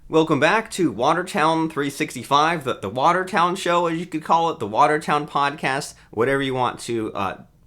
Welcome back to Watertown365, the Watertown show, as you could call it, the Watertown podcast, whatever you want to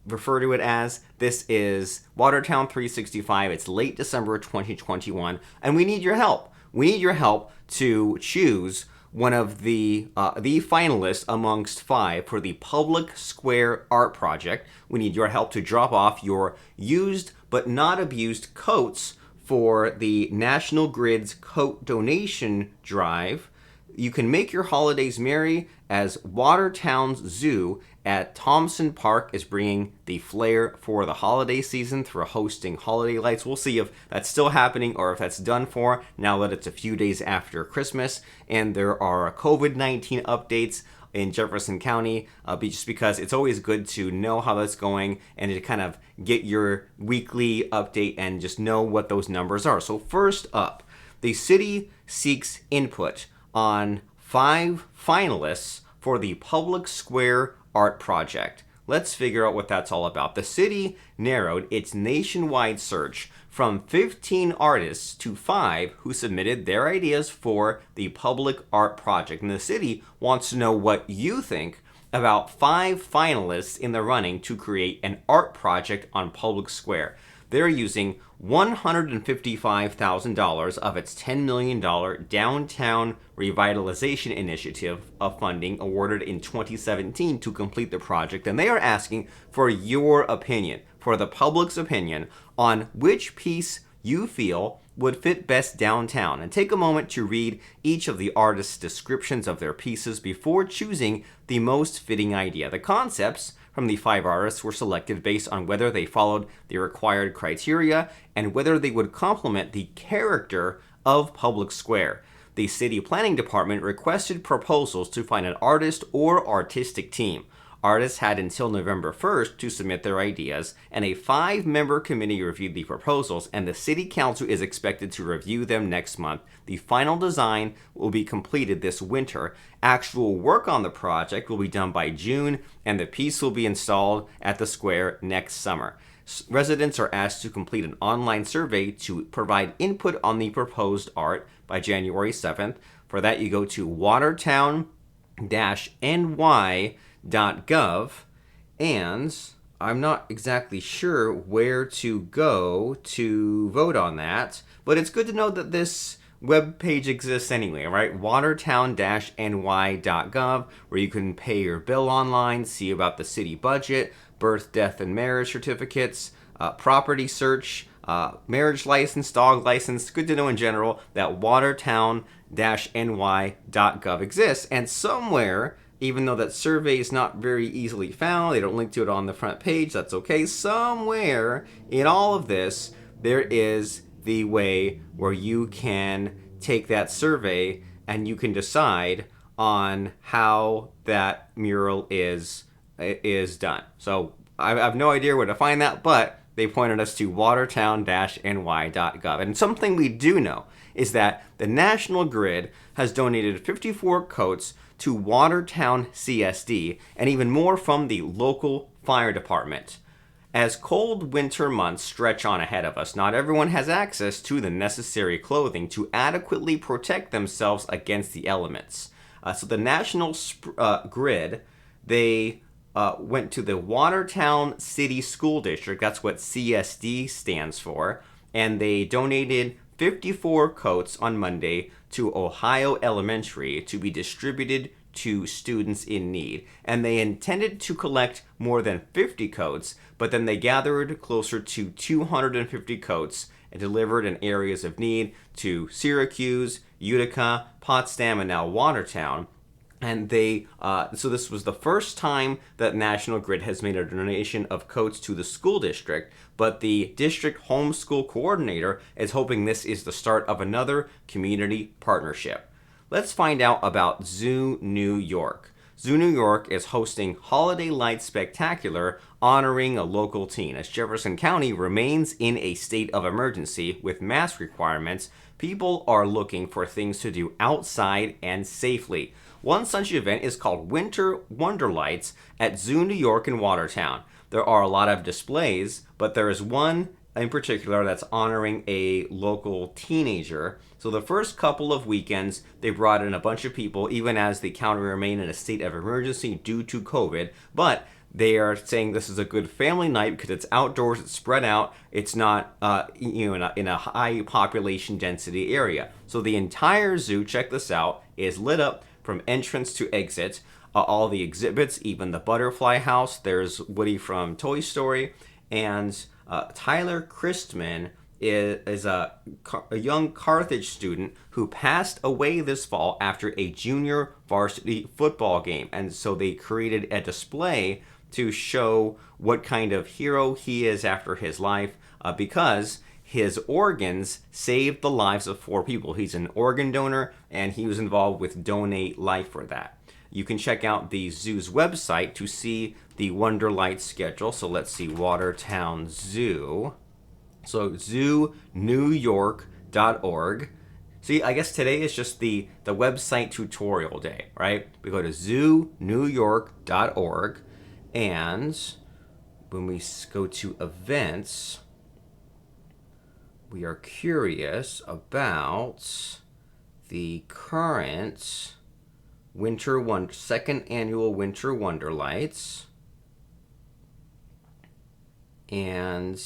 refer to it as. This is Watertown365. It's late December 2021, and we need your help. We need your help to choose one of the finalists amongst 5 for the Public Square Art Project. We need your help to drop off your used but not abused coats for the National Grid's coat donation drive. You can make your holidays merry as Watertown's Zoo at Thompson Park is bringing the flair for the holiday season through hosting holiday lights. We'll see if that's still happening or if that's done for now that it's a few days after Christmas. And there are COVID-19 updates in Jefferson County, just because it's always good to know how that's going and to kind of get your weekly update and just know what those numbers are. So first up, the city seeks input on 5 finalists for the Public Square Art Project. Let's figure out what that's all about. The city narrowed its nationwide search from 15 artists to 5 who submitted their ideas for the Public Art Project. And the city wants to know what you think about 5 finalists in the running to create an art project on Public Square. They're using $155,000 of its $10 million Downtown Revitalization Initiative of funding awarded in 2017 to complete the project, and they are asking for your opinion, for the public's opinion, on which piece you feel would fit best downtown. And take a moment to read each of the artists' descriptions of their pieces before choosing the most fitting idea. The concepts from the 5 artists were selected based on whether they followed the required criteria and whether they would complement the character of Public Square. The City Planning Department requested proposals to find an artist or artistic team. Artists had until November 1st to submit their ideas, and a 5-member committee reviewed the proposals, and the City Council is expected to review them next month. The final design will be completed this winter. Actual work on the project will be done by June, and the piece will be installed at the square next summer. Residents are asked to complete an online survey to provide input on the proposed art by January 7th. For that, you go to watertown-ny.gov, and I'm not exactly sure where to go to vote on that, but it's good to know that this web page exists anyway, right? Watertown-ny.gov, where you can pay your bill online, see about the city budget, birth, death, and marriage certificates, property search, marriage license, dog license. Good to know in general that Watertown-ny.gov exists, and somewhere, even though that survey is not very easily found, they don't link to it on the front page, that's okay, somewhere in all of this, there is the way where you can take that survey and you can decide on how that mural is done. So I have no idea where to find that, but they pointed us to watertown-ny.gov. And something we do know is that the National Grid has donated 54 coats to Watertown CSD, and even more from the local fire department. As cold winter months stretch on ahead of us, not everyone has access to the necessary clothing to adequately protect themselves against the elements. So the National Grid, they went to the Watertown City School District, that's what CSD stands for, and they donated 54 coats on Monday to Ohio Elementary to be distributed to students in need. And they intended to collect more than 50 coats, but then they gathered closer to 250 coats and delivered in areas of need to Syracuse, Utica, Potsdam, and now Watertown. And so this was the first time that National Grid has made a donation of coats to the school district, but the district homeschool coordinator is hoping this is the start of another community partnership. Let's find out about Zoo New York. Zoo New York is hosting Holiday Lights Spectacular honoring a local teen. As Jefferson County remains in a state of emergency with mask requirements, people are looking for things to do outside and safely. One such event is called Winter Wonder Lights at Zoo New York in Watertown. There are a lot of displays, but there is one in particular that's honoring a local teenager. So the first couple of weekends, they brought in a bunch of people, even as the county remained in a state of emergency due to COVID. But they are saying this is a good family night because it's outdoors, it's spread out, it's not in a high population density area. So the entire zoo, check this out, is lit up from entrance to exit. All the exhibits, even the butterfly house. There's Woody from Toy Story, and Tyler Christman is a young Carthage student who passed away this fall after a junior varsity football game. And so they created a display to show what kind of hero he is after his life, because his organs saved the lives of 4 people. He's an organ donor, and he was involved with Donate Life for that. You can check out the zoo's website to see the Wonderlight schedule. So let's see, Watertown Zoo. So zoonewyork.org. See, I guess today is just the website tutorial day, right? We go to zoonewyork.org, and when we go to events, we are curious about the current second annual Winter Wonderlights, and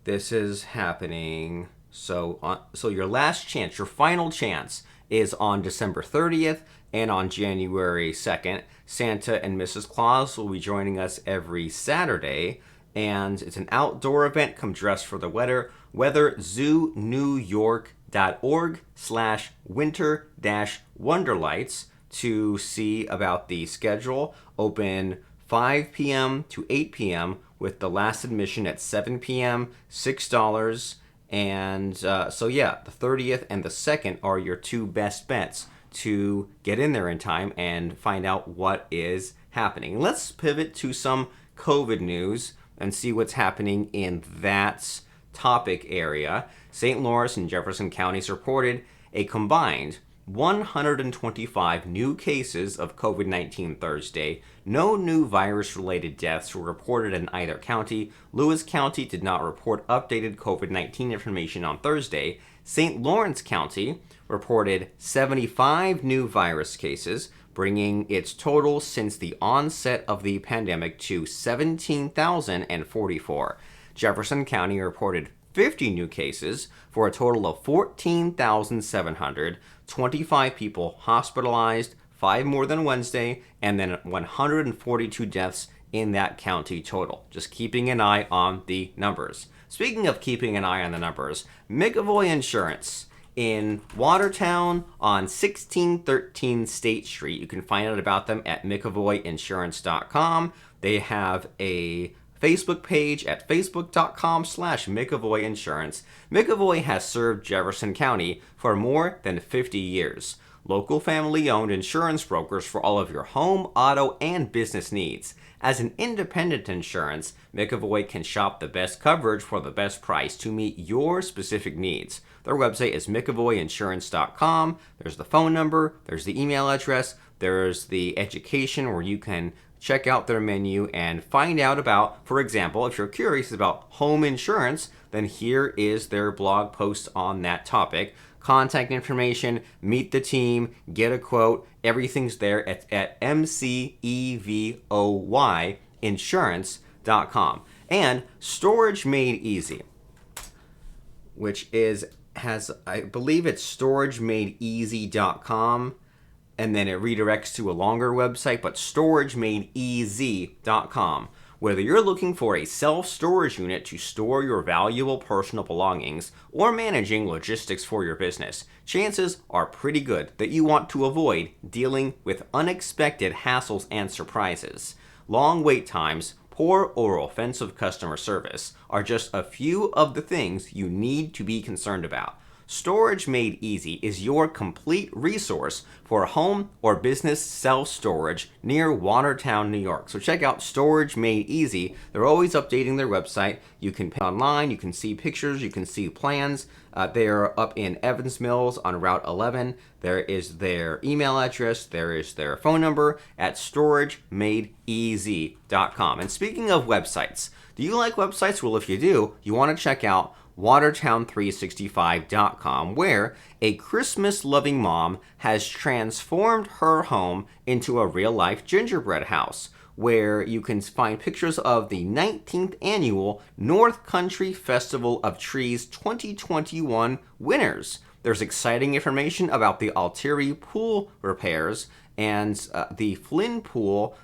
this is happening. So your last chance, your final chance, is on December 30th and on January 2nd. Santa and Mrs. Claus will be joining us every Saturday, and it's an outdoor event. Come dressed for the weather. zoonewyork.org/winter-wonderlights to see about the schedule. Open 5 p.m. to 8 p.m. with the last admission at 7 p.m., $6. And the 30th and the 2nd are your 2 best bets to get in there in time and find out what is happening. Let's pivot to some COVID news and see what's happening in that topic area. St. Lawrence and Jefferson counties reported a combined 125 new cases of COVID-19 Thursday. No new virus-related deaths were reported in either county. Lewis County did not report updated COVID-19 information on Thursday. St. Lawrence County reported 75 new virus cases, bringing its total since the onset of the pandemic to 17,044. Jefferson County reported 50 new cases for a total of 14,700, 25 people hospitalized, 5 more than Wednesday, and then 142 deaths in that county total. Just keeping an eye on the numbers. Speaking of keeping an eye on the numbers, McAvoy Insurance in Watertown on 1613 State Street. You can find out about them at mcavoyinsurance.com. They have a Facebook page at facebook.com/McAvoy Insurance. McAvoy has served Jefferson County for more than 50 years. Local family-owned insurance brokers for all of your home, auto, and business needs. As an independent insurance, McAvoy can shop the best coverage for the best price to meet your specific needs. Their website is mcavoyinsurance.com. There's the phone number, there's the email address, there's the education where you can check out their menu and find out about, for example, if you're curious about home insurance, then here is their blog post on that topic. Contact information, meet the team, get a quote, everything's there at mcevoyinsurance.com. And Storage Made Easy, which I believe it's storagemadeeasy.com, and then it redirects to a longer website, but storagemadeeasy.com. Whether you're looking for a self-storage unit to store your valuable personal belongings or managing logistics for your business, chances are pretty good that you want to avoid dealing with unexpected hassles and surprises. Long wait times, poor or offensive customer service are just a few of the things you need to be concerned about. Storage Made Easy is your complete resource for home or business self-storage near Watertown, New York. So check out Storage Made Easy. They're always updating their website. You can pay online, you can see pictures, you can see plans. They're up in Evans Mills on Route 11. There is their email address. There is their phone number at storagemadeeasy.com. And speaking of websites, do you like websites? Well, if you do, you want to check out Watertown365.com, where a Christmas-loving mom has transformed her home into a real-life gingerbread house, where you can find pictures of the 19th annual North Country Festival of Trees 2021 winners. There's exciting information about the Altieri pool repairs and the Flynn pool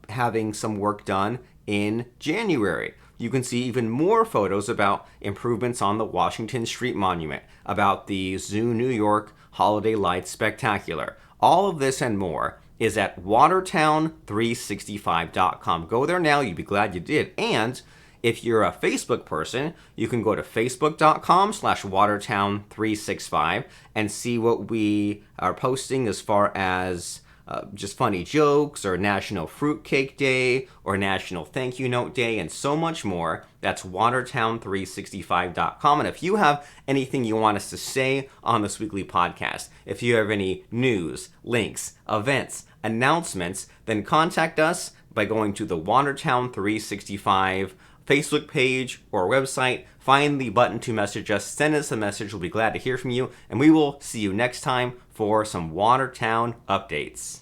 having some work done in January. You can see even more photos about improvements on the Washington Street Monument, about the Zoo New York Holiday Lights Spectacular. All of this and more is at Watertown365.com. Go there now. You'd be glad you did. And if you're a Facebook person, you can go to facebook.com/Watertown365 and see what we are posting as far as just funny jokes, or National Fruitcake Day, or National Thank You Note Day, and so much more. That's Watertown365.com. And if you have anything you want us to say on this weekly podcast, if you have any news, links, events, announcements, then contact us by going to the Watertown365 Facebook page or website. Find the button to message us. Send us a message. We'll be glad to hear from you. And we will see you next time for some Watertown updates.